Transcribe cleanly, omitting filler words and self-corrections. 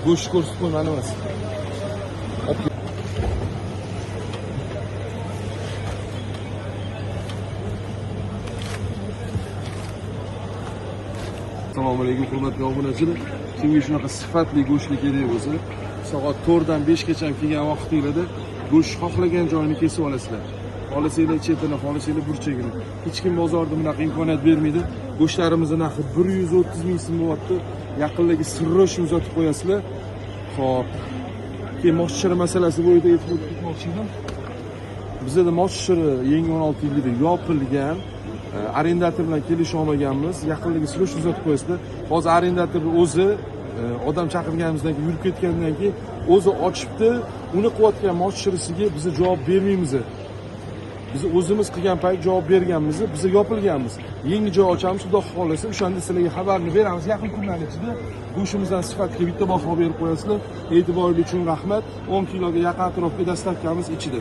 go'sht ko'rsatib qo'yman emas. Assalomu alaykum hurmatli obunachilar. Kimga shunaqa sifatli go'shtli kerak bo'lsa, soat 4 dan 5 gacha kelgan vaqtingizda go'sht xohlagan joyini kesib olasizlar. Xohlasanglar chetini, xohlasanglar burchagini. Hech kim bozorda bunaqa imkoniyat bermaydi. Go'shtlarimizning narxi 130 ming so'm bo'lyapti. Yaqindagi sirroshni uzatib qo'yasizlar. Xo'p. Keyin moshchiri masalasi bo'yicha e'tibor bermoqchi edim. Bizda moshchiri yangi 16 yilda yopilgan. Arendator bilan kelisha olmaganmiz. Yaqinligi sirrosh uzatib qo'yasizlar. Hozir arendator o'zi odam chaqirganimizdan keyin yurib ketgandan keyin o'zi ochibdi. Uni qilayotgan moshchirisiga biz javob bermaymiz. Biz o'zimiz qilgan payt javob berganmiz, biz yopilganmiz. Yangi joy ochamiz, xudo xolasa, o'shanda sizlarga xabarni beramiz. Yaqin kunlar ichida go'shtimizdan sifatga bitta baho berib qo'yasizlar. E'tiboringiz uchun rahmat. 10 kiloga yaqin atrofga dastavkamiz ichida.